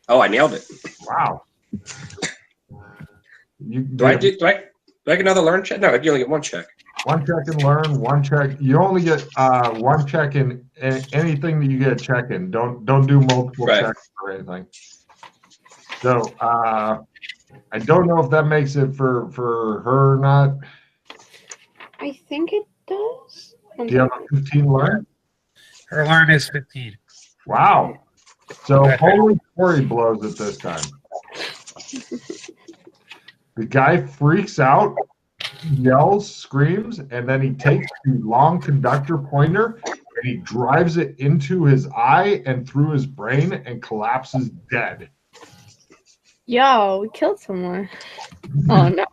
Oh, I nailed it. Wow. Do I get another learn check? No, you only get one check. One check and learn, one check. You only get one check in anything that you get a check in. Don't do multiple checks or anything. So I don't know if that makes it for her or not. I think it does. Do you have a 15 learn? Her learn is 15. Wow. So holy Corey blows it this time. The guy freaks out, yells, screams, and then he takes the long conductor pointer and he drives it into his eye and through his brain and collapses dead. Yo, we killed someone. Oh no.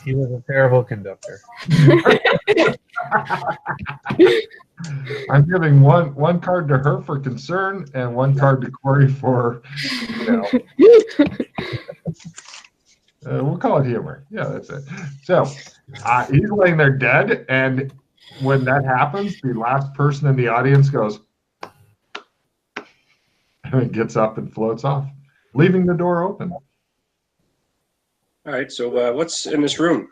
He was a terrible conductor. I'm giving one card to her for concern and one card to Corey for, we'll call it humor. Yeah, that's it. So he's laying there dead, and when that happens, the last person in the audience goes, and it gets up and floats off, leaving the door open. All right, so what's in this room?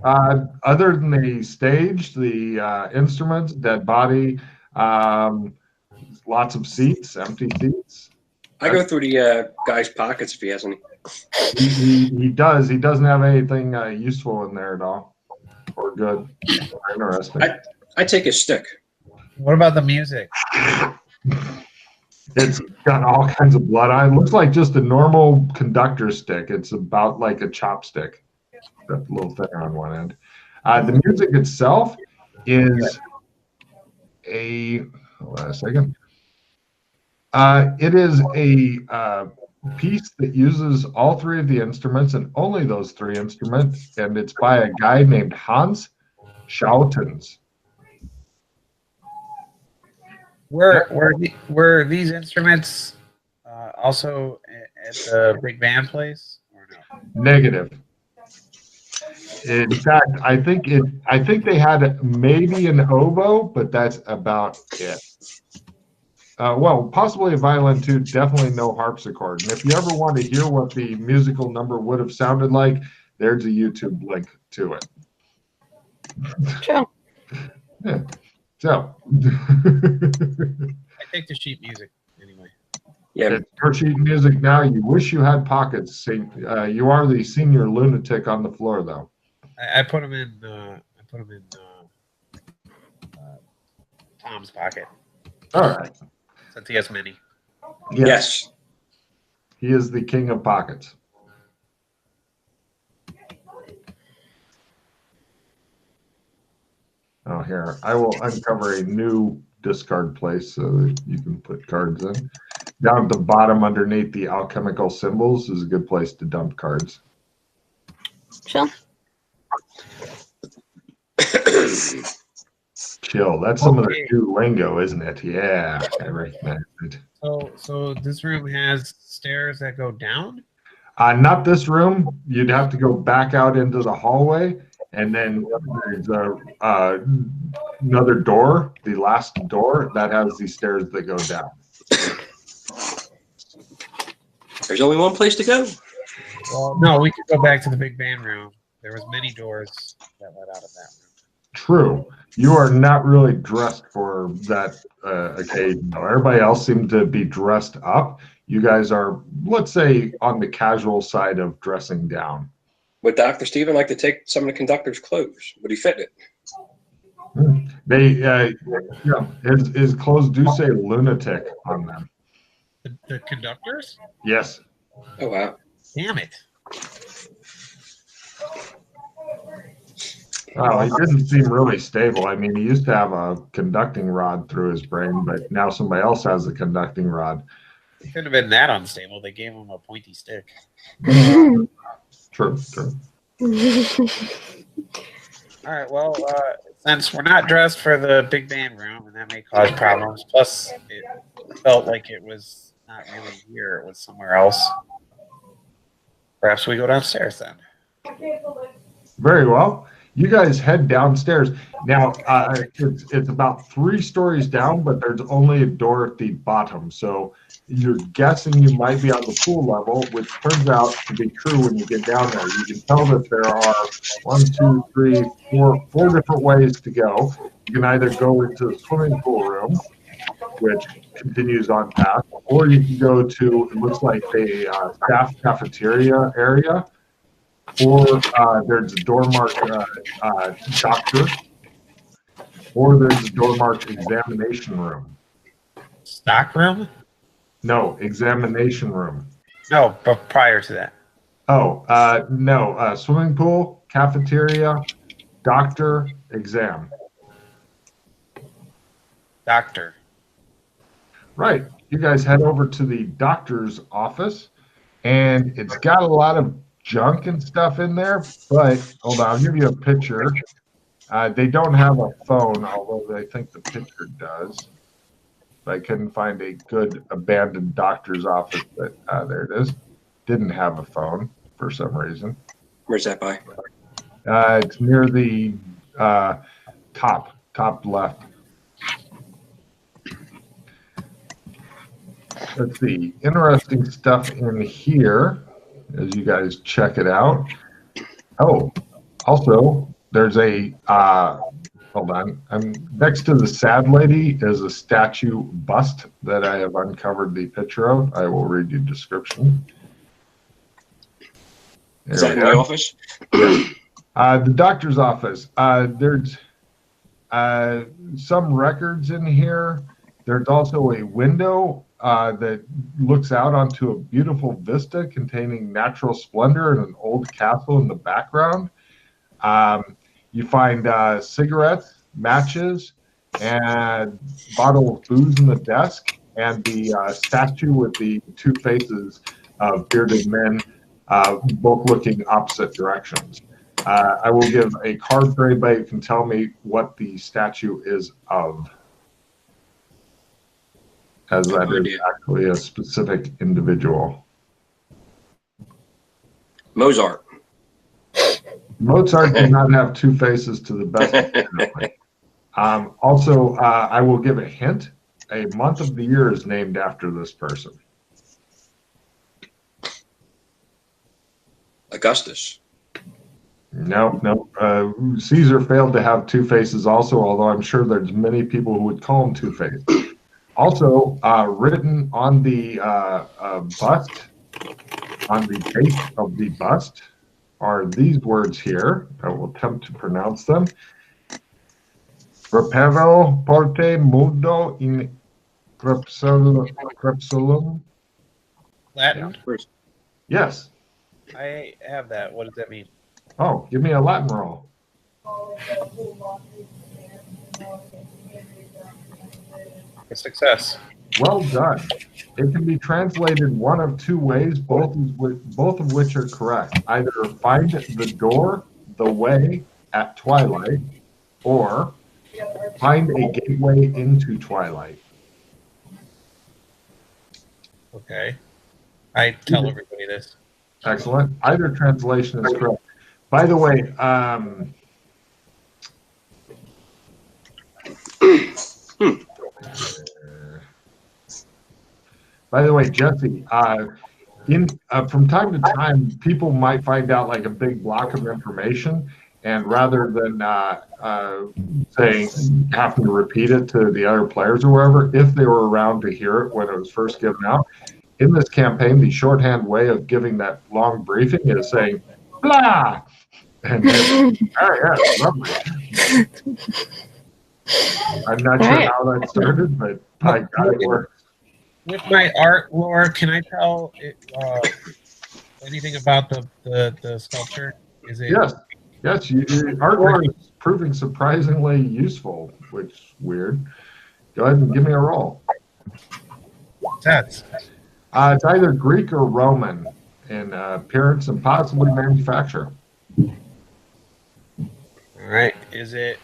Other than the stage, the instruments, dead body, lots of seats, empty seats. I go through the guy's pockets if he has any. He does. He doesn't have anything useful in there at all, or good, or interesting. I take his stick. What about the music? It's got all kinds of blood on it. It looks like just a normal conductor stick. It's about like a chopstick. That little thing on one end. The music itself is hold on a second. It is a piece that uses all three of the instruments and only those three instruments, and it's by a guy named Hans Schoutens. Were these instruments also at the big band place or no? Negative. In fact, I think they had maybe an oboe, but that's about it. Well, possibly a violin too. Definitely no harpsichord. And if you ever want to hear what the musical number would have sounded like, there's a YouTube link to it. Sure. Yeah. So. I take the sheet music anyway. Yeah. It's your sheet music now. You wish you had pockets. You are the senior lunatic on the floor, though. I put them in. Tom's pocket. All right. Since he has many. Yes. He is the king of pockets. Oh, here. I will uncover a new discard place so that you can put cards in. Down at the bottom underneath the alchemical symbols is a good place to dump cards. Sure. Chill. That's some of the new lingo, isn't it? Yeah, I recognize it. So this room has stairs that go down? Not this room. You'd have to go back out into the hallway, and then there's another door, the last door, that has the stairs that go down. There's only one place to go. Well, no, we could go back to the big band room. There was many doors that led out of that room. True. You are not really dressed for that occasion. Everybody else seemed to be dressed up. You guys are, let's say, on the casual side of dressing down. Would Dr. Steven like to take some of the conductor's clothes? Would he fit it? His clothes do say lunatic on them. The conductors? Yes. Oh, wow. Damn it. Well, he didn't seem really stable. I mean, he used to have a conducting rod through his brain, but now somebody else has a conducting rod. It couldn't have been that unstable. They gave him a pointy stick. True. All right, well, since we're not dressed for the big band room, and that may cause problems, plus it felt like it was not really here, it was somewhere else. Perhaps we go downstairs then. Very well. you guys head downstairs. Now, it's about 3 stories down, but there's only a door at the bottom. So you're guessing you might be on the pool level, which turns out to be true when you get down there. You can tell that there are 4 different ways to go. You can either go into the swimming pool room, which continues on past, or you can go to, it looks like a staff cafeteria area, or there's a door marked doctor, or there's a door marked examination room. Stock room? No, examination room. No, but prior to that. Oh, no, swimming pool, cafeteria, doctor, exam. Doctor. Right. You guys head over to the doctor's office, and it's got a lot of junk and stuff in there, but hold on, I'll give you a picture. They don't have a phone, although I think the picture does. I couldn't find a good abandoned doctor's office, but there it is. Didn't have a phone for some reason. Where's that by? It's near the top left. Let's see, interesting stuff in here as you guys check it out. Oh, also, there's a, hold on, next to the sad lady is a statue bust that I have uncovered the picture of. I will read you the description. Is that in the office? The doctor's office. There's some records in here. There's also a window that looks out onto a beautiful vista containing natural splendor and an old castle in the background. You find cigarettes, matches, and bottle of booze in the desk, and the statue with the 2 faces of bearded men, both looking opposite directions. I will give a card for anybody who can tell me what the statue is of, as that is actually a specific individual. Mozart. Mozart did not have 2 faces to the best of my knowledge. Also, I will give a hint. A month of the year is named after this person. Augustus. No. Caesar failed to have 2 faces also, although I'm sure there's many people who would call him Two-Faced. Also, written on the bust, on the base of the bust, are these words here. I will attempt to pronounce them. Repero porte mudo in crepusculum. Latin? Yes. I have that. What does that mean? Oh, give me a Latin roll. A success. Well done. It can be translated one of 2 ways, both of which are correct. Either find the door, the way at twilight, or find a gateway into twilight. Okay. I tell everybody this. Excellent. Either translation is correct. By the way, Jesse, from time to time, people might find out like a big block of information, and rather than saying having to repeat it to the other players or wherever, if they were around to hear it when it was first given out, in this campaign, the shorthand way of giving that long briefing is saying blah, and then, yeah, lovely. I'm not sure how that started, but I got it worked. With my art lore, can I tell anything about the sculpture? Is it? Yes. Your art lore is proving surprisingly useful, which is weird. Go ahead and give me a roll. That's. It's either Greek or Roman in appearance and possibly manufacture. All right. Is it?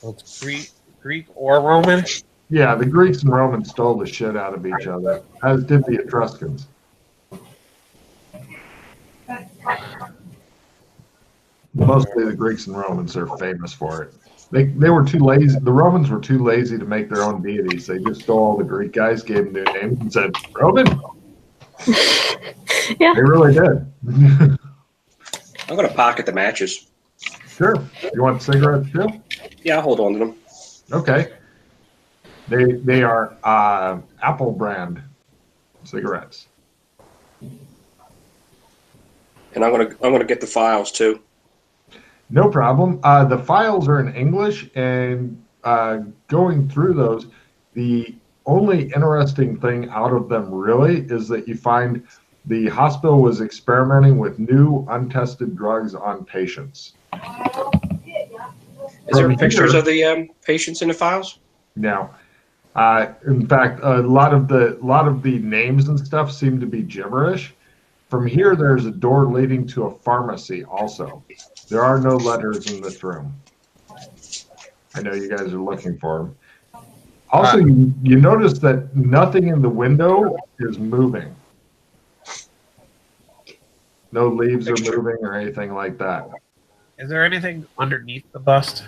It's Greek or Roman? Yeah, the Greeks and Romans stole the shit out of each other, as did the Etruscans. Mostly the Greeks and Romans are famous for it. They were too lazy. The Romans were too lazy to make their own deities. They just stole all the Greek guys, gave them new names, and said, Roman. Yeah. They really did. I'm going to pocket the matches. Sure. You want cigarettes too? Yeah, I'll hold on to them. Okay. They are Apple brand cigarettes. And I'm gonna get the files too. No problem. The files are in English, and going through those, the only interesting thing out of them really is that you find the hospital was experimenting with new untested drugs on patients. Is there pictures of the patients in the files? No. In fact, a lot of the names and stuff seem to be gibberish. From here, there's a door leading to a pharmacy also. There are no letters in this room. I know you guys are looking for them. Also, you notice that nothing in the window is moving. No leaves are moving or anything like that. Is there anything underneath the bust?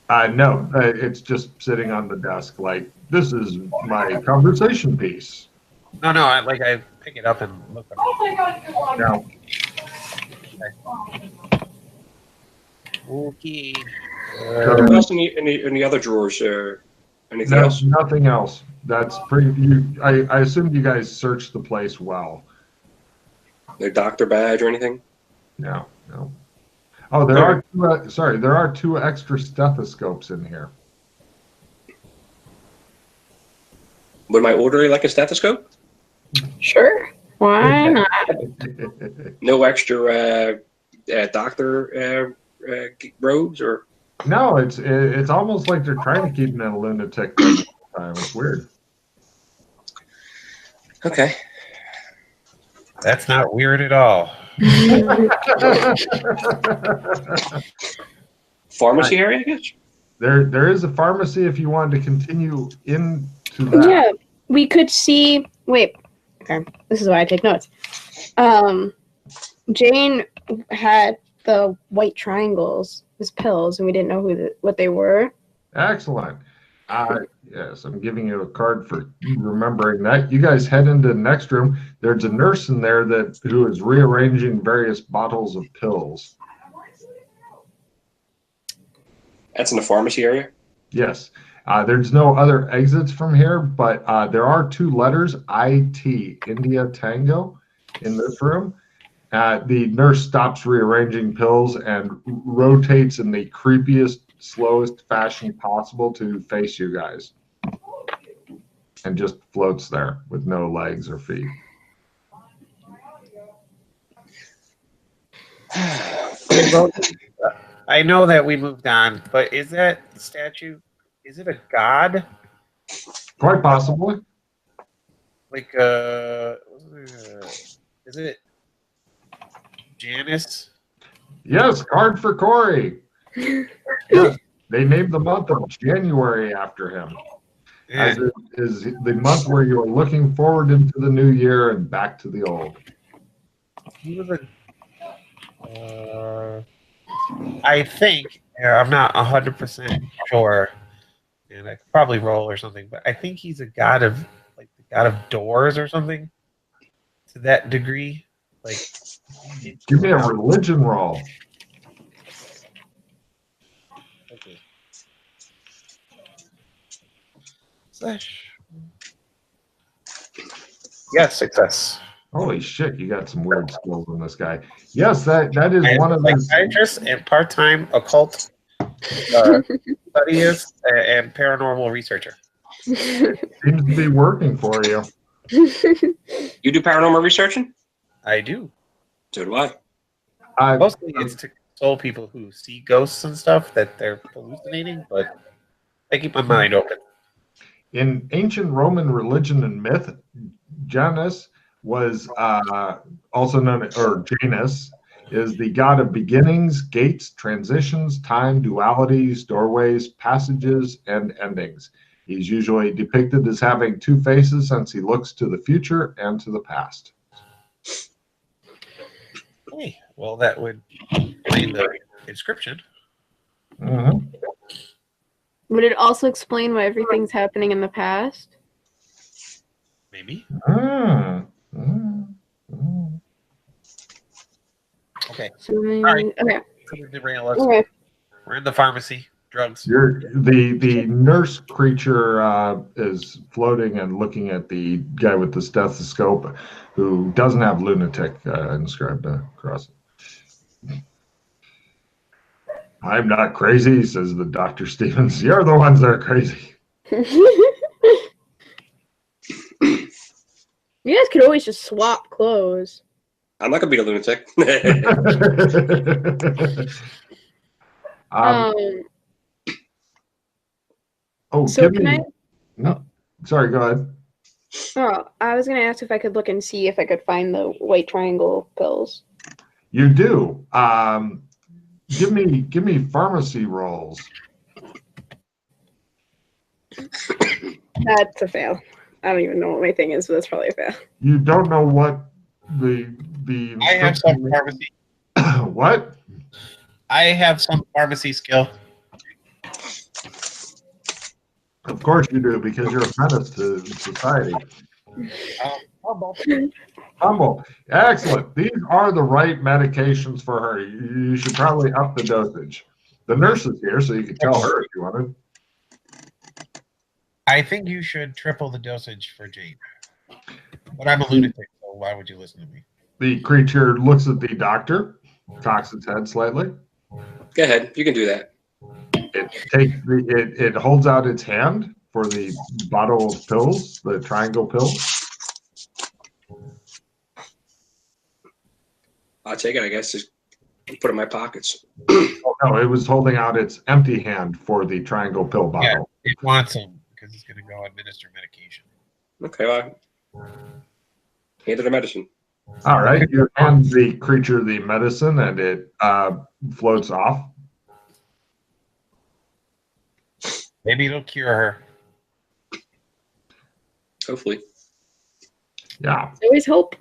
No, it's just sitting on the desk like, this is my conversation piece. No, I pick it up and look at it. No. Okay. What else in the other drawers? Anything else? Nothing else. That's pretty. I assume you guys searched the place well. No doctor badge or anything? No. Oh, there are two, there are 2 extra stethoscopes in here. Would my order like a stethoscope? Sure. Why not? No extra doctor robes or? No, it's almost like they're trying to keep him in a lunatic all the time. It's weird. Okay. That's not weird at all. Pharmacy area, I guess? There is a pharmacy if you wanted to continue into that. Yeah, we could see. Wait. Okay, this is why I take notes. Jane had the white triangles as pills, and we didn't know what they were. Excellent. Yes, I'm giving you a card for remembering that. You guys head into the next room. There's a nurse in there who is rearranging various bottles of pills. That's in the pharmacy area? Yes. There's no other exits from here, but there are 2 letters, IT, India Tango, in this room. The nurse stops rearranging pills and rotates in the creepiest, slowest fashion possible to face you guys. And just floats there with no legs or feet. I know that we moved on, but is that statue, is it a god? Quite possibly. Like, is it Janus? Yes, card for Corey. Yes, they named the month of January after him. Yeah. As it is the month where you are looking forward into the new year and back to the old. He was I think, I'm not 100% sure, and I could probably roll or something, but I think he's a god of, like, the god of doors or something, to that degree. Like, Give me a religion roll. okay. Slash. Yes, success. Holy shit, you got some weird skills on this guy. Yes, that is one of the psychiatrist and part-time occult studyist and paranormal researcher. seems to be working for you. You do paranormal researching? I do. So do I. Mostly it's to console people who see ghosts and stuff that they're hallucinating, but I keep my mind open. In ancient Roman religion and myth, Janus was also known as, or Janus, is the god of beginnings, gates, transitions, time, dualities, doorways, passages, and endings. He's usually depicted as having 2 faces since he looks to the future and to the past. Hey, Well, that would explain the inscription. Mhm. Would it also explain why everything's happening in the past? Maybe. Mm. Mm. Mm. Okay. So, right. okay. Couldn't derail us. Okay. We're in the pharmacy. Drugs. The nurse creature is floating and looking at the guy with the stethoscope, who doesn't have lunatic inscribed across it. I'm not crazy, says the Dr. Stevens. You're the ones that are crazy. You guys could always just swap clothes. I'm not gonna be a lunatic. So give can me. I? Oh. Sorry, go ahead. Oh, I was gonna ask if I could look and see if I could find the white triangle pills. You do. Give me pharmacy rolls. That's a fail. I don't even know what my thing is, but that's probably a fail. You don't know what the I have some pharmacy. What? I have some pharmacy skill. Of course you do, because you're a menace to society. Humble. Excellent. These are the right medications for her. You should probably up the dosage. The nurse is here, so you can tell her if you wanted. I think you should triple the dosage for Jane. But I'm a lunatic, so why would you listen to me? The creature looks at the doctor, cocks its head slightly. Go ahead. You can do that. It holds out its hand for the bottle of pills, the triangle pills. I'll take it, I guess. Just put it in my pockets. Oh, no, it was holding out its empty hand for the triangle pill bottle. Yeah, it wants them because it's going to go administer medication. Okay, well, hand it the medicine. All right, you hand the creature the medicine, and it floats off. Maybe it'll cure her. Hopefully. Yeah. Always hope.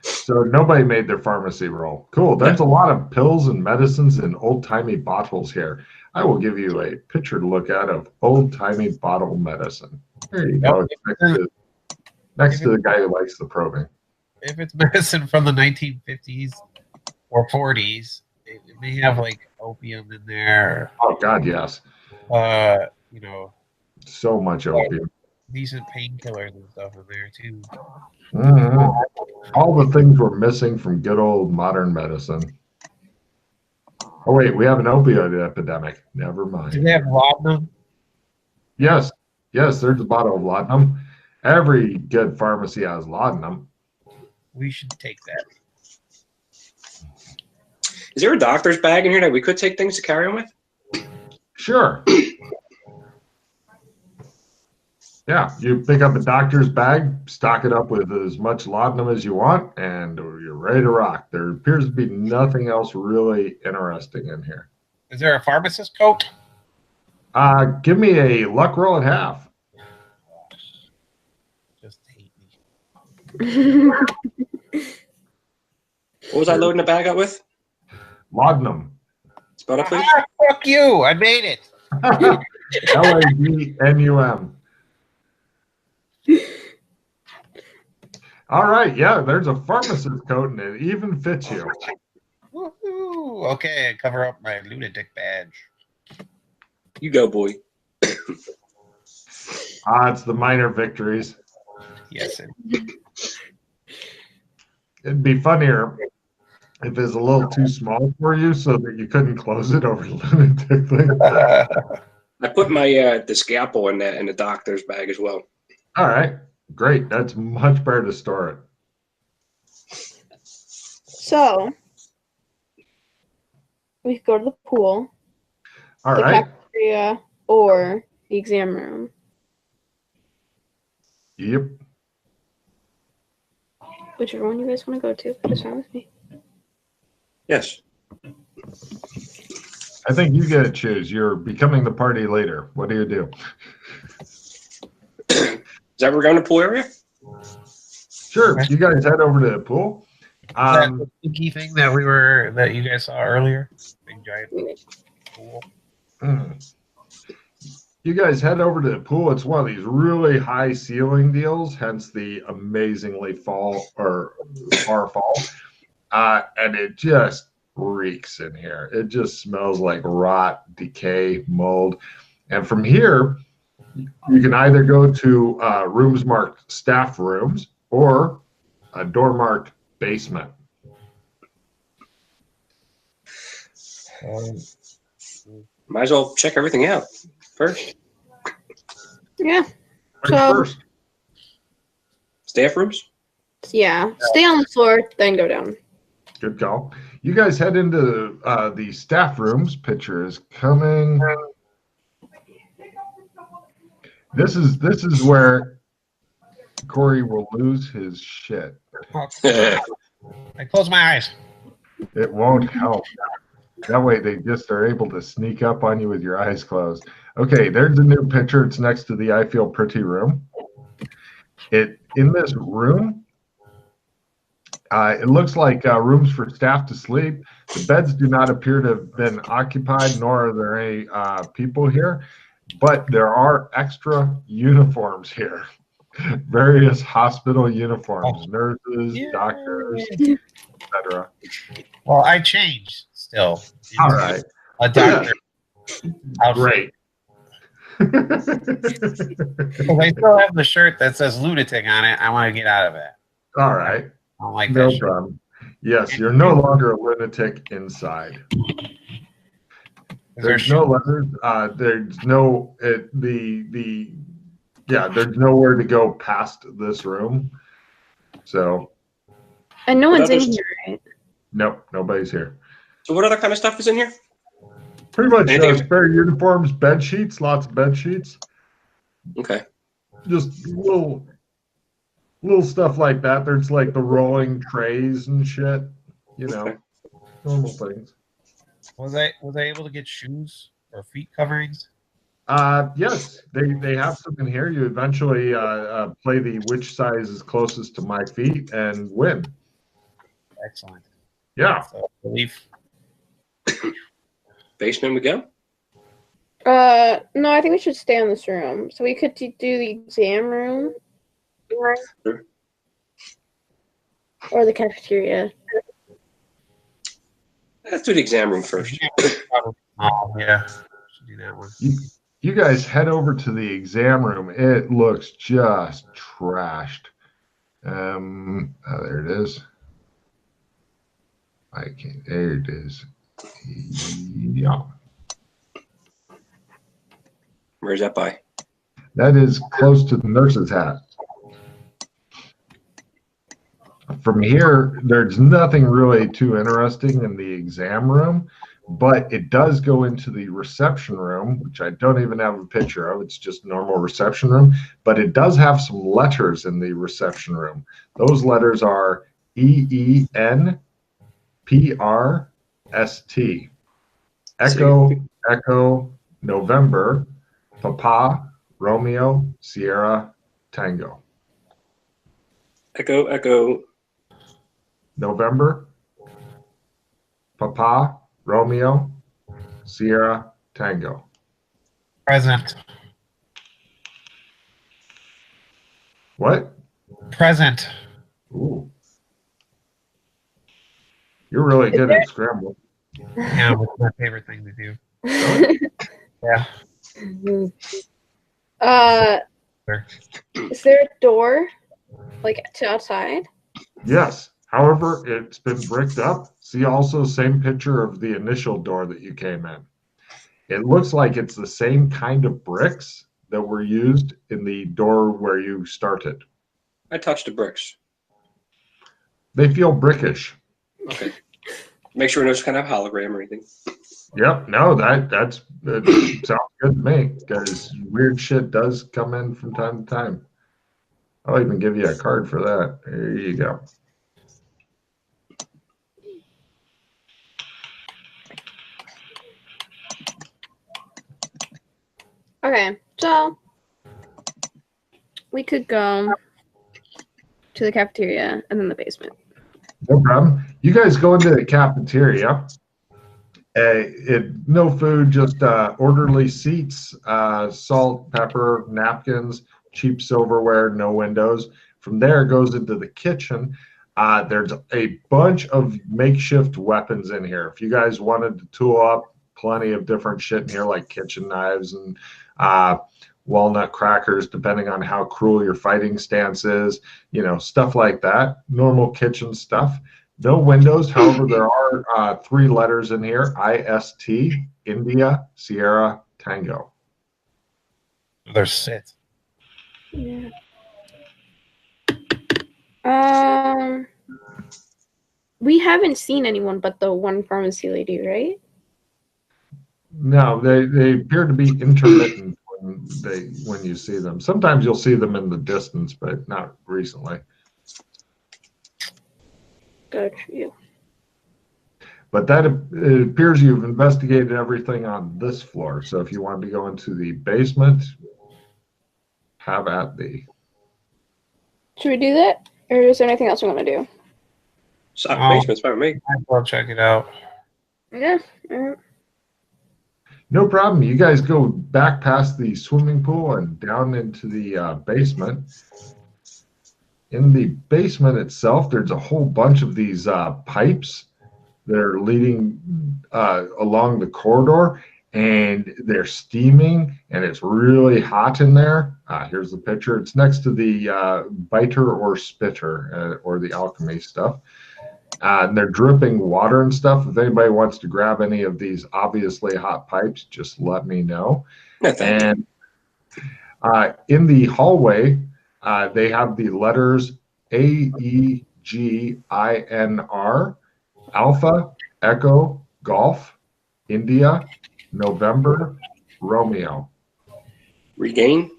So nobody made their pharmacy roll. Cool. That's a lot of pills and medicines in old-timey bottles here. I will give you a picture to look at of old-timey bottle medicine. There you go. Next to the guy who likes the probing. If it's medicine from the 1950s or 40s, it may have like opium in there. Oh God, yes. You know, So much opium. decent painkillers and stuff in there too. Mm-hmm. All the things we're missing from good old modern medicine. Oh wait, we have an opioid epidemic. Never mind. Do they have laudanum? Yes, there's a bottle of laudanum. Every good pharmacy has laudanum. We should take that. Is there a doctor's bag in here that we could take things to carry on with? Sure. Yeah, you pick up a doctor's bag, stock it up with as much laudanum as you want, and you're ready to rock. There appears to be nothing else really interesting in here. Is there a pharmacist coat? Give me a luck roll at half. Just hate me. What was I loading the bag up with? Laudanum. Spell it, please. Fuck you! I made it. LADNUM. All right, yeah, there's a pharmacist coat and it even fits you. Woohoo! Okay, cover up my lunatic badge. You go, boy. It's the minor victories. Yes. It'd be funnier if it's a little too small for you so that you couldn't close it over the lunatic thing. I put my the scalpel in the doctor's bag as well. All right, great. That's much better to store it. So we could go to the pool, All the right. cafeteria, or the exam room. Yep. Whichever one you guys want to go to, that's fine with me. Yes. I think you get to choose. You're becoming the party leader. What do you do? Is that where we're going to pool area? Sure. You guys head over to the pool. That the stinky thing that you guys saw earlier? Big giant pool. You guys head over to the pool. It's one of these really high ceiling deals, hence the amazingly far fall. And it just reeks in here. It just smells like rot, decay, mold. And from here, you can either go to rooms marked staff rooms or a door marked basement. Might as well check everything out first. Yeah. Which So- first? Staff rooms? Yeah. Stay on the floor, then go down. Good call. You guys head into the staff rooms. Picture is coming. This is where Corey will lose his shit. I close my eyes. It won't help. That way they just are able to sneak up on you with your eyes closed. Okay, there's a new picture. It's next to the I Feel Pretty room. In this room, it looks like rooms for staff to sleep. The beds do not appear to have been occupied, nor are there any people here. But there are extra uniforms here. Various hospital uniforms, nurses, doctors, etc. Well, I changed still. All right. A doctor outfit. Great. Because I still have the shirt that says lunatic on it. I want to get out of it. All right. I don't like No that shirt. problem. Yes, you're no longer a lunatic inside. There's no letters. There's no there's nowhere to go past this room. So And no one's in others- here, right? nope, nobody's here. So what other kind of stuff is in here? Pretty much Anything- spare uniforms, bed sheets, lots of bed sheets, Okay. just little stuff like that. There's like the rolling trays and shit, Okay. normal things. Was I able to get shoes or feet coverings? Yes, they have some in here. You eventually play the which size is closest to my feet and win. Excellent. Yeah. So relief. Basement we go? No, I think we should stay in this room. So we could do the exam room. Sure. Or the cafeteria. Let's do the exam room first. Oh yeah, should do that one. You guys head over to the exam room. It looks just trashed. There it is. There it is. Yeah. Where's that by? That is close to the nurse's hat. From here, there's nothing really too interesting in the exam room, but it does go into the reception room, which I don't even have a picture of. It's just normal reception room, but it does have some letters in the reception room. Those letters are EENPRST. Echo, November, Papa, Romeo, Sierra, Tango. Echo. November, Papa, Romeo, Sierra, Tango. Present. What? Present. Ooh. You're really good at scramble. Yeah, it's my favorite thing to do. Yeah. Is there a door, like, to outside? Yes. However, it's been bricked up. See also same picture of the initial door that you came in. It looks like it's the same kind of bricks that were used in the door where you started. I touched the bricks. They feel brickish. Okay. Make sure there's kind of hologram or anything. Yep. No, that sounds good to me because weird shit does come in from time to time. I'll even give you a card for that. There you go. Okay, so we could go to the cafeteria and then the basement. No problem. You guys go into the cafeteria. No food, just orderly seats, salt, pepper, napkins, cheap silverware, no windows. From there, it goes into the kitchen. There's a bunch of makeshift weapons in here. If you guys wanted to tool up, plenty of different shit in here, like kitchen knives and walnut crackers, depending on how cruel your fighting stance is, stuff like that. Normal kitchen stuff. No windows. However, there are 3 letters in here: IST, India, Sierra, Tango. They're sit. Yeah. We haven't seen anyone but the one pharmacy lady, right? No, they appear to be intermittent when you see them. Sometimes you'll see them in the distance, but not recently. Good for you. But it appears you've investigated everything on this floor. So if you want to go into the basement, have at thee. Should we do that? Or is there anything else we want to do? Basement's fine with me. I'll check it out. Yeah. No problem. You guys go back past the swimming pool and down into the basement. In the basement itself, there's a whole bunch of these pipes that are leading along the corridor, and they're steaming, and it's really hot in there. Here's the picture. It's next to the biter or spitter or the alchemy stuff. And they're dripping water and stuff. If anybody wants to grab any of these obviously hot pipes, just let me know. No, thank you. In the hallway, they have the letters AEGINR, Alpha, Echo, Golf, India, November, Romeo. Regain.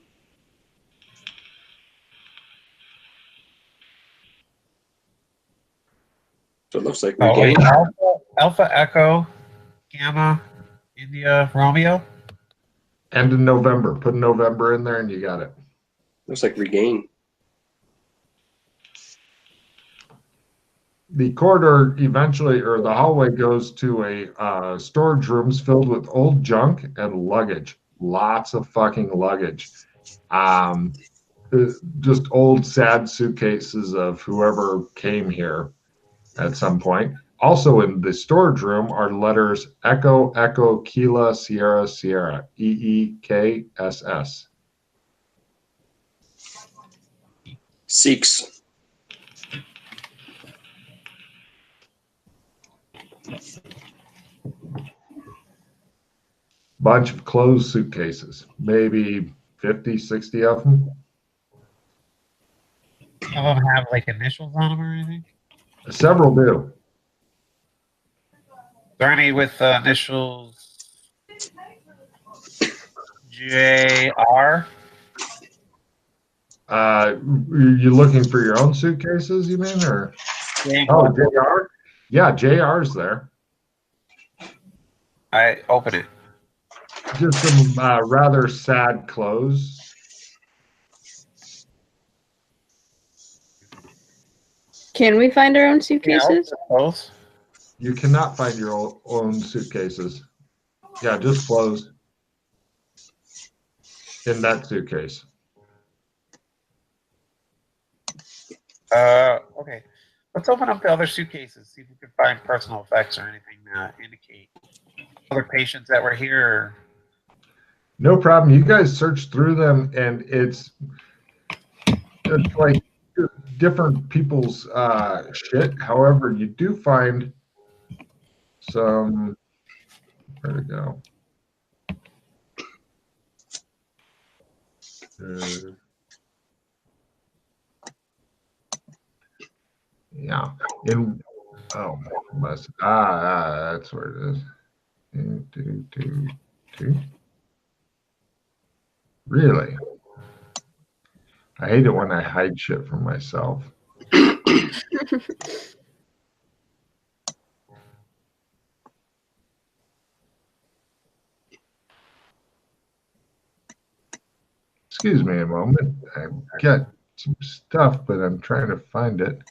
So it looks like regain. Alpha, Echo, Gamma, India, Romeo. End of November. Put November in there and you got it. Looks like regain. The corridor eventually, or the hallway, goes to a storage rooms filled with old junk and luggage. Lots of fucking luggage. Just old, sad suitcases of whoever came here at some point. Also in the storage room are letters Echo, Echo, Kila, Sierra, Sierra, EEKSS. Seeks. Bunch of closed suitcases, maybe 50, 60 of them. Some of them have like initials on them or anything. Several do. Is there any with initials JR? You looking for your own suitcases, you mean, or? Oh, JR? Yeah, JR's there. I open it. Just some rather sad clothes. Can we find our own suitcases? Both. You cannot find your own suitcases. Yeah, just clothes in that suitcase. Okay. Let's open up the other suitcases, see if we can find personal effects or anything that indicate other patients that were here. No problem. You guys search through them, and it's like different people's shit. However, you do find some. Where'd it go? Yeah. That's where it is. Two. Really? I hate it when I hide shit from myself. Excuse me a moment. I've got some stuff, but I'm trying to find it.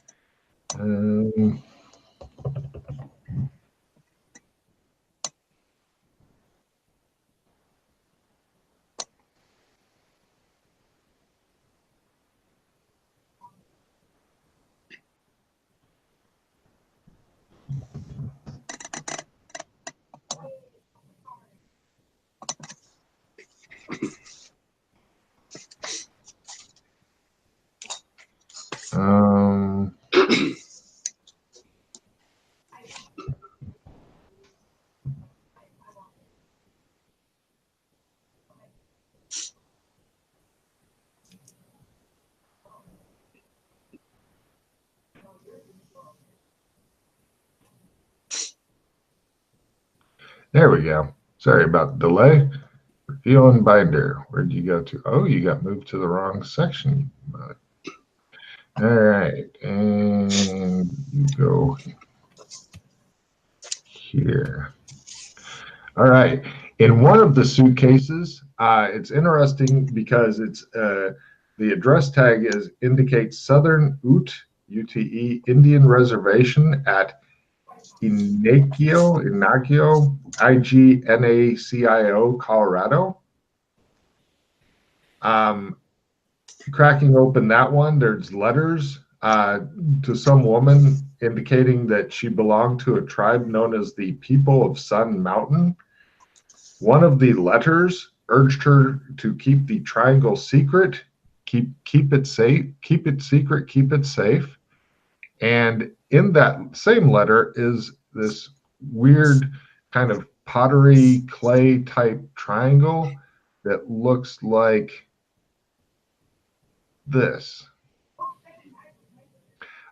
There we go. Sorry about the delay. Reveal and binder. Where'd you go to? Oh, you got moved to the wrong section. All right, and you go here. All right. In one of the suitcases, it's interesting because it's the address tag indicates Southern UTE Indian Reservation at Ignacio, Ignacio, Colorado. Cracking open that one, there's letters to some woman indicating that she belonged to a tribe known as the People of Sun Mountain. One of the letters urged her to keep the triangle secret, keep it safe, keep it secret, keep it safe. And in that same letter is this weird kind of pottery clay type triangle that looks like this.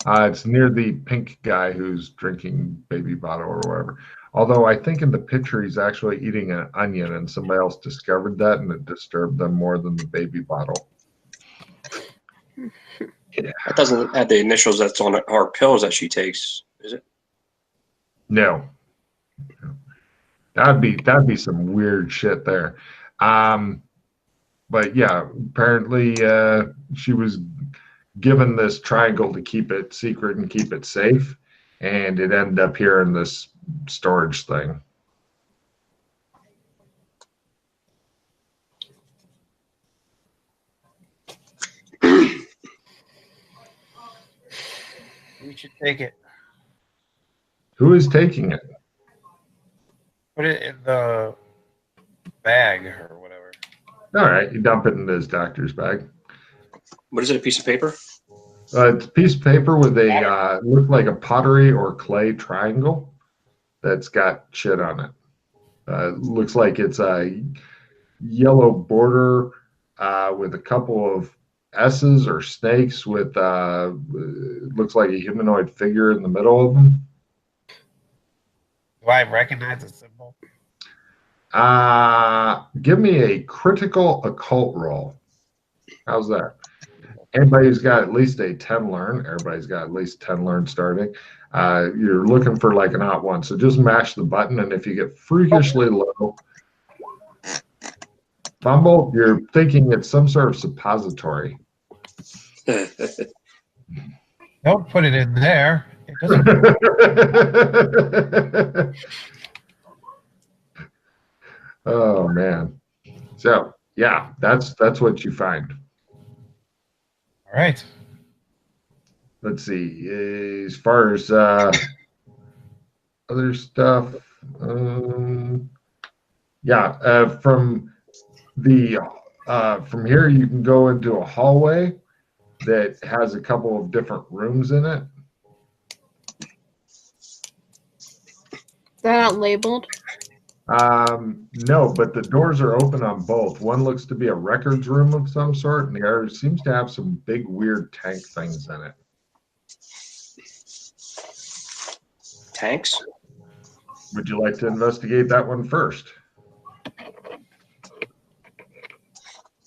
It's near the pink guy who's drinking baby bottle or whatever. Although I think in the picture he's actually eating an onion, and somebody else discovered that, and it disturbed them more than the baby bottle. Yeah. That doesn't have the initials that's on our pills that she takes, is it? No. That'd be some weird shit there. But yeah, apparently she was given this triangle to keep it secret and keep it safe, and it ended up here in this storage thing. We should take it. Who is taking it? Put it in the bag or whatever. All right, you dump it in his doctor's bag. What is it, a piece of paper? It's a piece of paper with a look like a pottery or clay triangle that's got shit on it. Looks like it's a yellow border with a couple of S's or snakes with looks like a humanoid figure in the middle of them. Do I recognize the symbol? Give me a critical occult roll. How's that? Anybody who's got at least a 10 learn, everybody's got at least 10 learn starting. You're looking for like an odd one. So just mash the button, and if you get freakishly low, fumble, you're thinking it's some sort of suppository. Don't put it in there. It doesn't. Oh man. So yeah, that's what you find. All right. Let's see. As far as other stuff, from here you can go into a hallway that has a couple of different rooms in it. They're not labeled. No, but the doors are open on both. One looks to be a records room of some sort, and the other seems to have some big weird tank things in it. Tanks? Would you like to investigate that one first?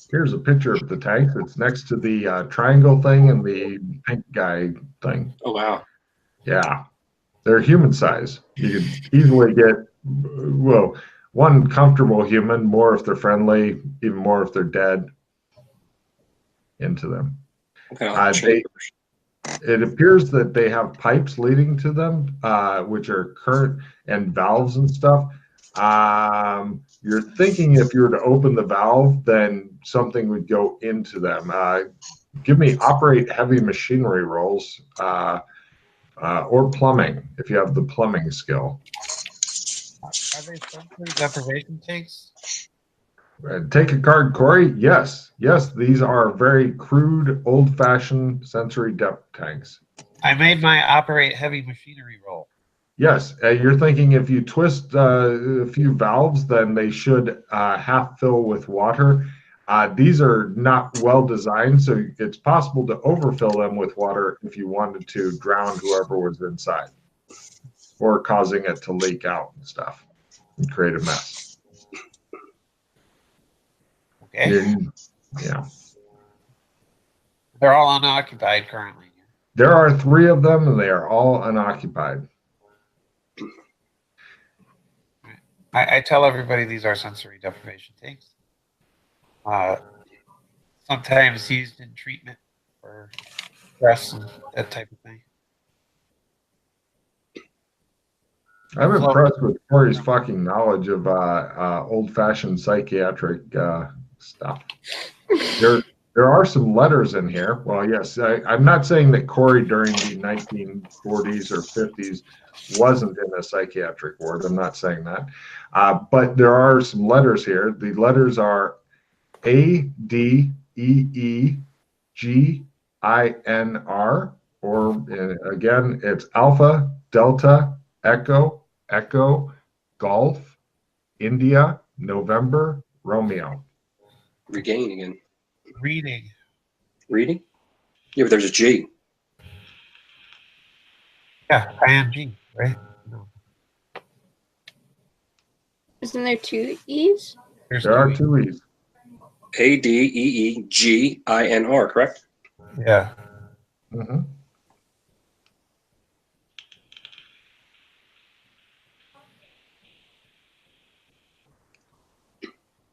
Here's a picture of the tank. It's next to the triangle thing and the pink guy thing. Oh, wow. Yeah. They're human size. You could easily get, well, one comfortable human, more if they're friendly, even more if they're dead, into them. Okay, it appears that they have pipes leading to them, which are current and valves and stuff. You're thinking if you were to open the valve, then something would go into them. Give me operate heavy machinery rolls or plumbing, if you have the plumbing skill. Are they sensory deprivation tanks? Take a card, Corey. Yes. These are very crude, old-fashioned sensory depth tanks. I made my operate heavy machinery roll. Yes, you're thinking if you twist a few valves, then they should half fill with water. These are not well designed, so it's possible to overfill them with water if you wanted to drown whoever was inside or causing it to leak out and stuff. and create a mess. Okay. Yeah. They're all unoccupied currently. There are 3 of them, and they are all unoccupied. I tell everybody these are sensory deprivation tanks. Sometimes used in treatment for stress and that type of thing. I'm impressed with Corey's fucking knowledge of old-fashioned psychiatric stuff. There are some letters in here. Well, yes, I'm not saying that Corey during the 1940s or 50s wasn't in a psychiatric ward. I'm not saying that. But there are some letters here. The letters are A, D, E, E, G, I, N, R, or again, it's Alpha, Delta, Echo, Echo, Golf, India, November, Romeo. Regain again. Reading. Reading? Yeah, but there's a G. Yeah, IMG, right? No. Isn't there 2 E's? There are 2 E's. ADEEGINR, correct? Yeah. Mm-hmm.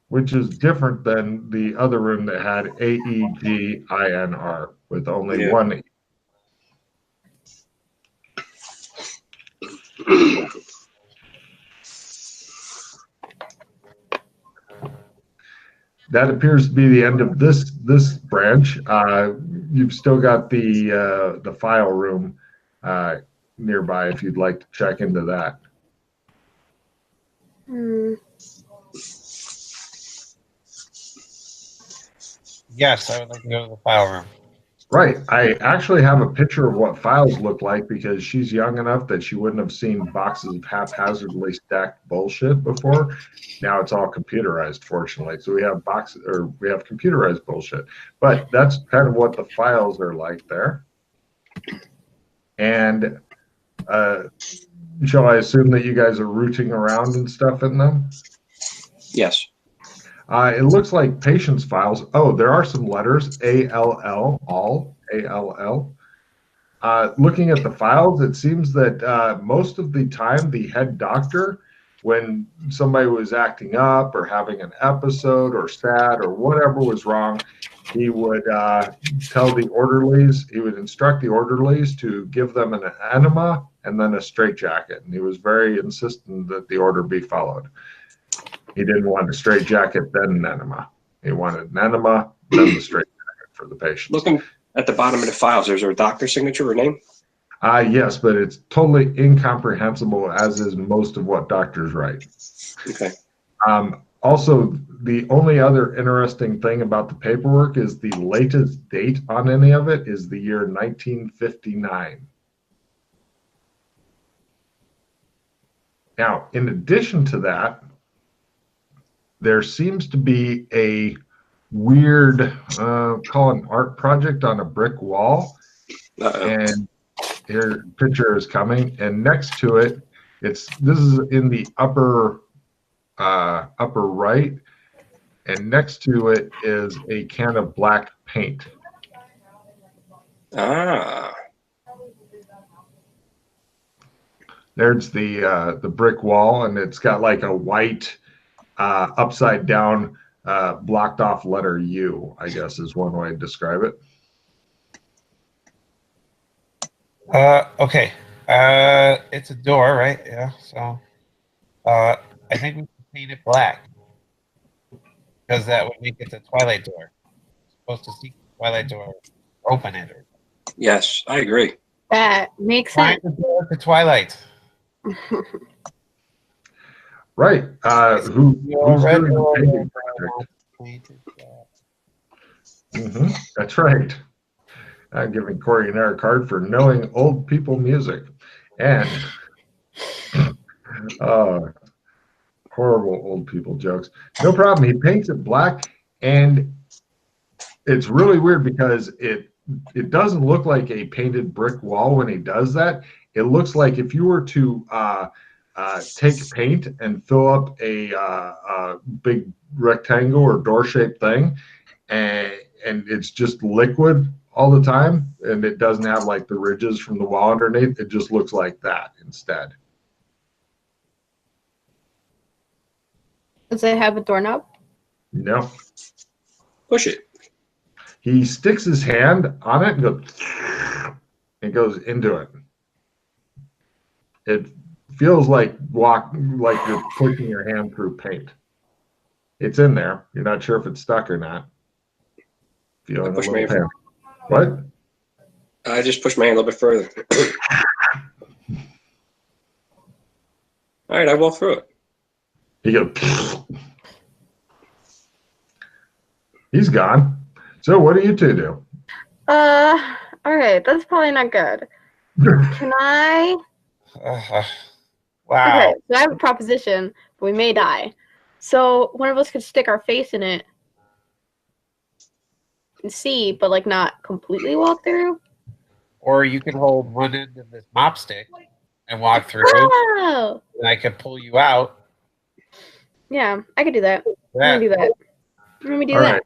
Which is different than the other room that had AEGINR with only 1 E. That appears to be the end of this branch. You've still got the file room nearby if you'd like to check into that. Yes, I would like to go to the file room. Right. I actually have a picture of what files look like because she's young enough that she wouldn't have seen boxes of haphazardly stacked bullshit before. Now it's all computerized, fortunately. So we have computerized bullshit. But that's kind of what the files are like there. And shall I assume that you guys are rooting around and stuff in them? Yes. It looks like patient's files. Oh, there are some letters, ALL, all, ALL. Looking at the files, it seems that most of the time the head doctor, when somebody was acting up or having an episode or sad or whatever was wrong, he would tell the orderlies, he would instruct the orderlies to give them an enema and then a straitjacket. And he was very insistent that the order be followed. He didn't want a straitjacket, then an enema. He wanted an enema, then the straitjacket for the patient. Looking at the bottom of the files, is there a doctor's signature or name? Yes, but it's totally incomprehensible, as is most of what doctors write. Okay. Also, the only other interesting thing about the paperwork is the latest date on any of it is the year 1959. Now, in addition to that, there seems to be a weird, call an art project on a brick wall. And here, picture is coming, and next to it, this is in the upper right, and next to it is a can of black paint. Ah. There's the brick wall, and it's got like a white upside down blocked off letter U, I guess is one way to describe it. Okay. It's a door, right? Yeah. So I think we can paint it black because that would make it the Twilight door. You're supposed to see the Twilight door, open it. Or Yes, I agree. That makes find sense. the door to Twilight. Right. Who's red doing door, the painting project? That's right. I'm giving Corey and Eric a card for knowing old people music. And horrible old people jokes. No problem. He paints it black, and it's really weird because it doesn't look like a painted brick wall when he does that. It looks like if you were to take paint and fill up a big rectangle or door-shaped thing, and it's just liquid all the time, and it doesn't have like the ridges from the wall underneath. It just looks like that instead. Does it have a doorknob? No. Push it. He sticks his hand on it and goes into it. It feels like you're pushing your hand through paint. It's in there. You're not sure if it's stuck or not. Feeling a push little my pain. What? I just pushed my hand a little bit further. All right, I walk through it. He goes. He's gone. So what do you two do? All right, that's probably not good. Can I? Wow. Okay, so I have a proposition, but we may die. So one of us could stick our face in it and see, but like not completely walk through. Or you can hold one end of this mop stick and walk through, Oh, and I could pull you out. yeah, I could do that. I'm gonna do that. Let me do All that. right.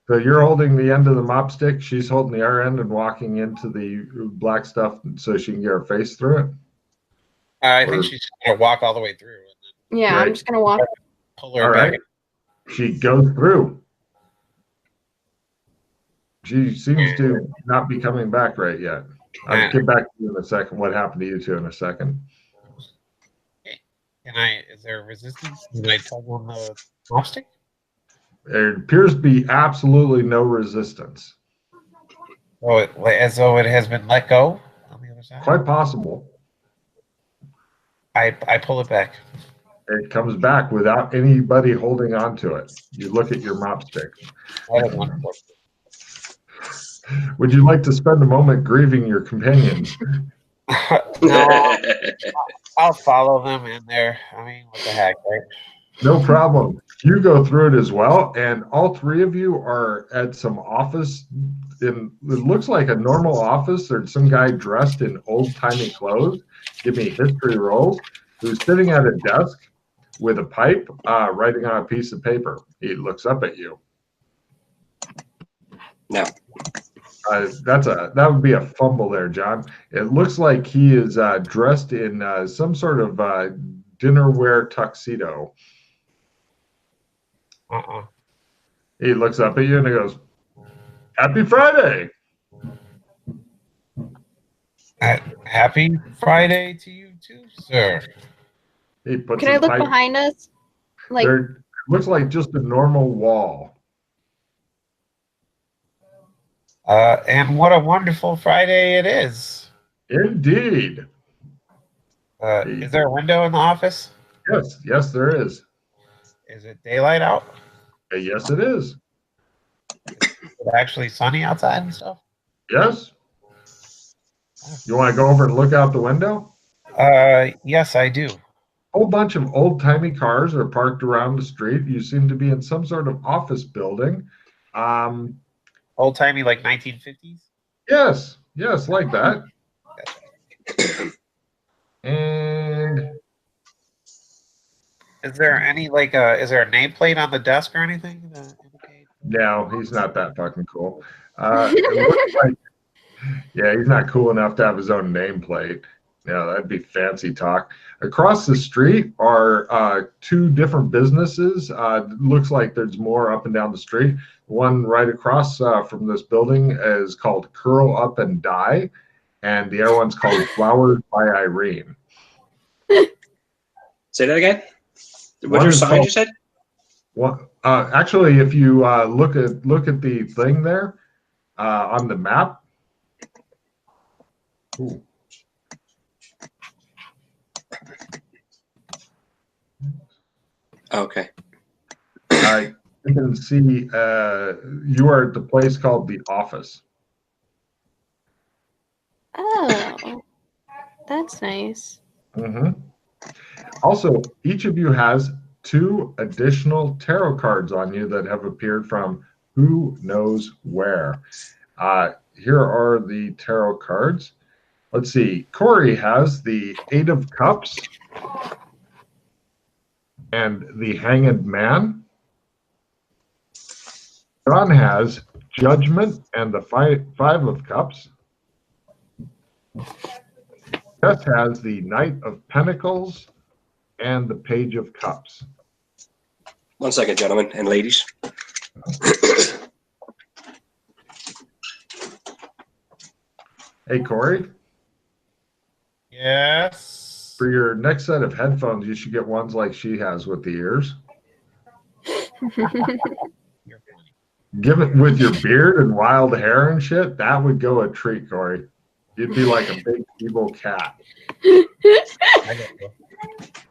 So you're holding the end of the mop stick. She's holding the other end and walking into the black stuff so she can get her face through it. I think she's gonna walk all the way through and Yeah, Right. I'm just gonna walk. then pull her All back. right. She goes through. She seems to not be coming back right yet. I'll get back to you in a second. What happened to you two in a second? Is there resistance? Can I tug on the mop stick? There appears to be absolutely no resistance. Oh, as though it has been let go on the other side? Quite possible. I pull it back. It comes back without anybody holding on to it. You look at your mop stick. That is wonderful. Would you like to spend a moment grieving your companions? No, I'll follow them in there. I mean, what the heck, right? No problem. You go through it as well, and all three of you are at some office. It looks like a normal office. There's some guy dressed in old-timey clothes. Give me history rolls. Who's sitting at a desk with a pipe, writing on a piece of paper. He looks up at you. No. That would be a fumble there, John. It looks like he is dressed in some sort of dinnerware tuxedo. He looks up at you and he goes, "Happy Friday." Happy Friday to you too, sir. He puts Can I his look pipe. behind us? Like, There looks like just a normal wall. And what a wonderful Friday it is. Indeed. Is there a window in the office? Yes, there is. Is it daylight out? Yes, it is. Is it actually sunny outside and stuff? Yes. You want to go over and look out the window? Yes, I do. A whole bunch of old-timey cars are parked around the street. You seem to be in some sort of office building. Old timey, like 1950s. Yes, like that. And Is there any is there a nameplate on the desk or anything to indicate? no, he's not that fucking cool. It looks like, yeah, he's not cool enough to have his own nameplate. Yeah, that'd be fancy talk. Across the street are two different businesses. Looks like there's more up and down the street. One right across from this building is called Curl Up and Die, and the other one's called Flowers by Irene. Say that again. What's your sign you said? Well, actually, if you look at the thing there on the map. Ooh. Okay. You can see you are at the place called the office. oh, that's nice. Mm-hmm. Also, each of you has 2 additional tarot cards on you that have appeared from who knows where. Here are the tarot cards. Let's see. Corey has the 8 of Cups. and the Hanged Man. John has Judgment and the Five of Cups. Jess has the Knight of Pentacles and the Page of Cups. 1 second, gentlemen and ladies. Hey, Corey, Yes. for your next set of headphones, you should get ones like she has with the ears. You're funny. Give it with your beard and wild hair and shit. That would go a treat, Corey. You'd be like a big evil cat. I got you.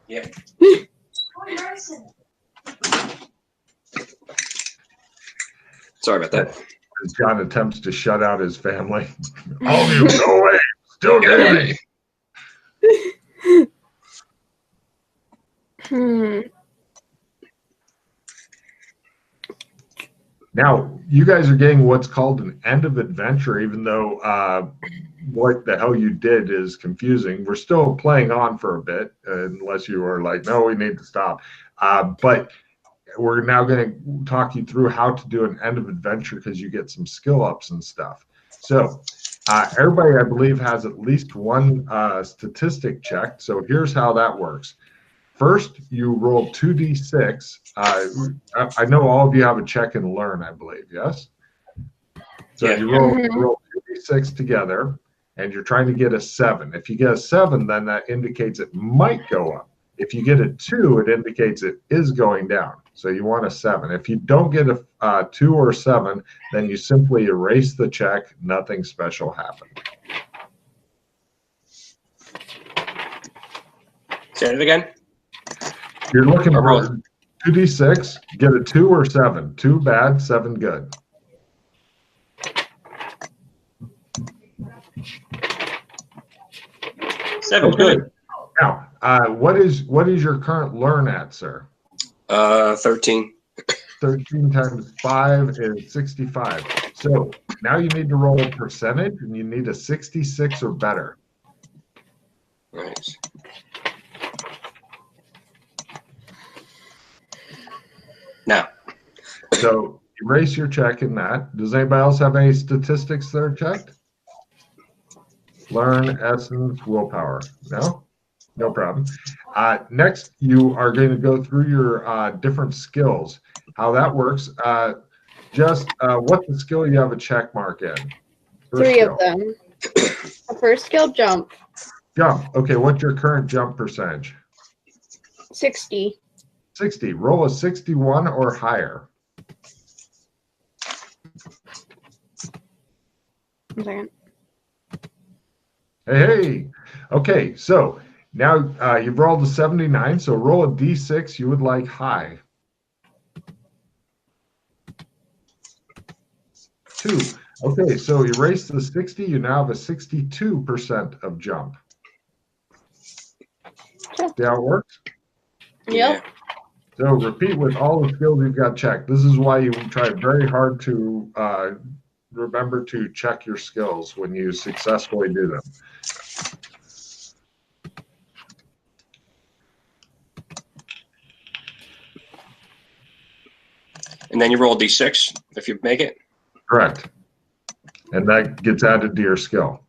Yeah. Sorry about that. As John attempts to shut out his family. All of you, go away. Still gaming. Now, you guys are getting what's called an end of adventure, even though what the hell you did is confusing. We're still playing on for a bit, unless you are like, no, we need to stop. But we're now going to talk you through how to do an end of adventure because you get some skill ups and stuff. So everybody, I believe, has at least one statistic checked. So here's how that works. First, you roll 2d6. I know all of you have a check and learn, I believe, yes? So Yeah. you roll 2d6 together, and you're trying to get a 7. If you get a 7, then that indicates it might go up. If you get a 2, it indicates it is going down. So you want a 7. If you don't get a 2 or 7, then you simply erase the check. Nothing special happened. Say it again. You're looking Or both. for 2d6, get a 2 or 7. 2 bad, 7 good. Seven. Good. Now, what is your current learn at, sir? 13. 13 times 5 is 65. So now you need to roll a percentage, and you need a 66 or better. Right. Now. So erase your check in that. Does anybody else have any statistics that are checked? Learn, essence, willpower. No? No problem. Next, you are going to go through your different skills. How that works, just what's the skill you have a check mark in? First 3 skill. of them. The first skill, jump. Jump. Okay, what's your current jump percentage? 60. 60. Roll a 61 or higher. 1 second. Hey. Okay, so now you've rolled a 79, so roll a d6 you would like high. 2. Okay, so erase the 60, you now have a 62% of jump. See how it works? Yep. So repeat with all the skills you've got checked. This is why you try very hard to remember to check your skills when you successfully do them. And then you roll d6 if you make it. Correct. And that gets added to your skill.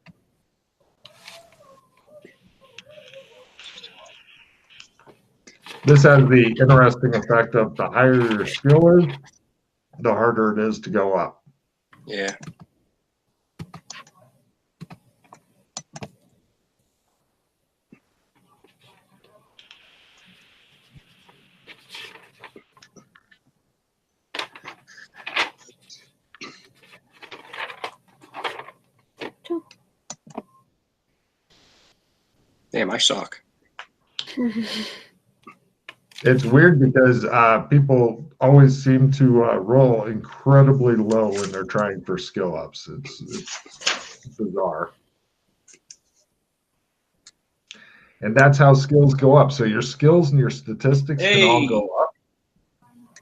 This has the interesting effect of the higher your skill is, the harder it is to go up. Yeah. Damn, I suck. It's weird because people always seem to roll incredibly low when they're trying for skill ups. It's bizarre. And that's how skills go up. So your skills and your statistics can all go up.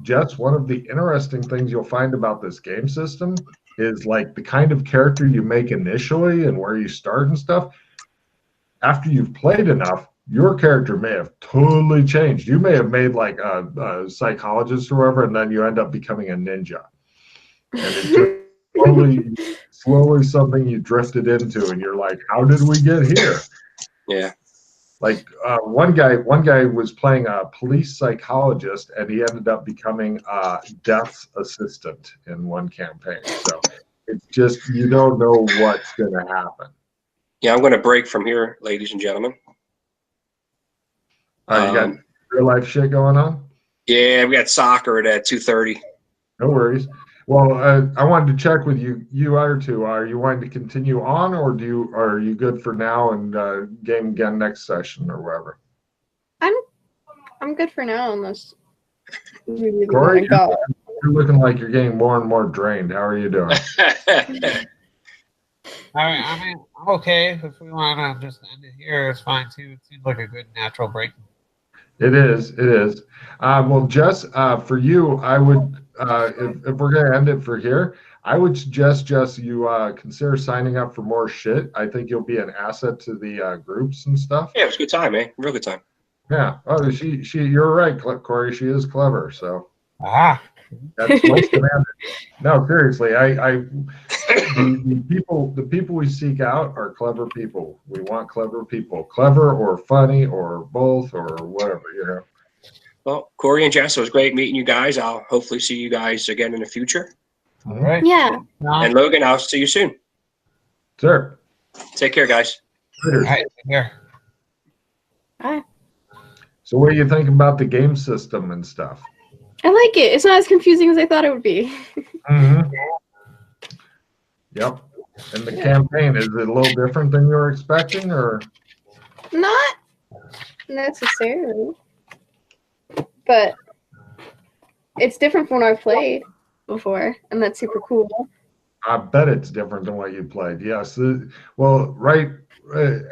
Jess, one of the interesting things you'll find about this game system is like the kind of character you make initially and where you start and stuff. After you've played enough, your character may have totally changed. You may have made like a psychologist or whatever, and then you end up becoming a ninja. And it's just slowly something you drifted into, and you're like, how did we get here? Yeah. Like one guy was playing a police psychologist, and he ended up becoming a death's assistant in one campaign. So it's just, you don't know what's going to happen. Yeah, I'm going to break from here, ladies and gentlemen. You got real life shit going on? Yeah, we got soccer at 2:30. No worries. Well, I wanted to check with you. You are too. Are you wanting to continue on, or are you good for now and game again next session or whatever? I'm good for now, unless we really Corey, want to go. you're looking like you're getting more and more drained. How are you doing? I mean, I'm okay. If we want to just end it here, it's fine too. It seems like a good natural break. It is. It is. Well, Jess, for you, I would, if we're going to end it for here, I would suggest, Jess, you consider signing up for more shit. I think you'll be an asset to the groups and stuff. Yeah, it was a good time, man. Real good time. Yeah. Oh, you're right, Corey. She is clever. So that's most demanded. No, seriously, the people we seek out are clever people. We want clever people, clever or funny or both or whatever, you know. Well, Corey and Jess, it was great meeting you guys. I'll hopefully see you guys again in the future. All right. Yeah. And Logan, I'll see you soon. Sure. Take care, guys. All right. Here. Bye. So what do you think about the game system and stuff? I like it. It's not as confusing as I thought it would be. Mm-hmm. Yep. And the campaign, is it a little different than you were expecting, or? Not necessarily. But it's different from what I've played before, and that's super cool. I bet it's different than what you played. Yes. Well, right.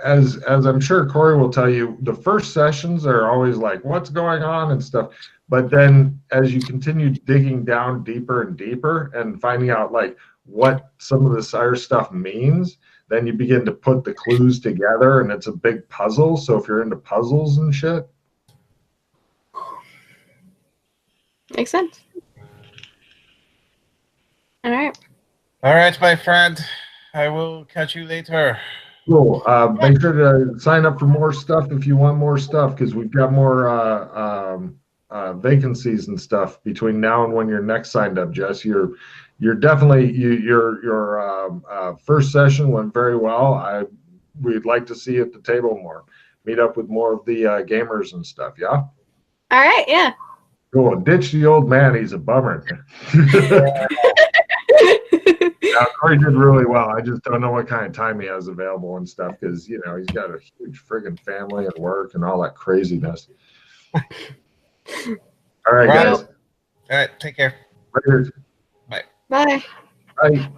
As I'm sure Corey will tell you, the first sessions are always like, what's going on and stuff. But then as you continue digging down deeper and deeper and finding out like what some of this other stuff means, then you begin to put the clues together, and it's a big puzzle. So if you're into puzzles and shit. Makes sense. All right. All right, my friend. I will catch you later. Cool. Make sure to sign up for more stuff if you want more stuff, because we've got more vacancies and stuff between now and when you're next signed up, Jess. You're definitely your first session went very well. We'd like to see you at the table more. Meet up with more of the gamers and stuff. Yeah. All right. Yeah. Cool. Ditch the old man. He's a bummer. Corey did really well. I just don't know what kind of time he has available and stuff, because he's got a huge friggin' family and work and all that craziness. All right, guys. All right. Take care. Later. Bye. Bye. Bye.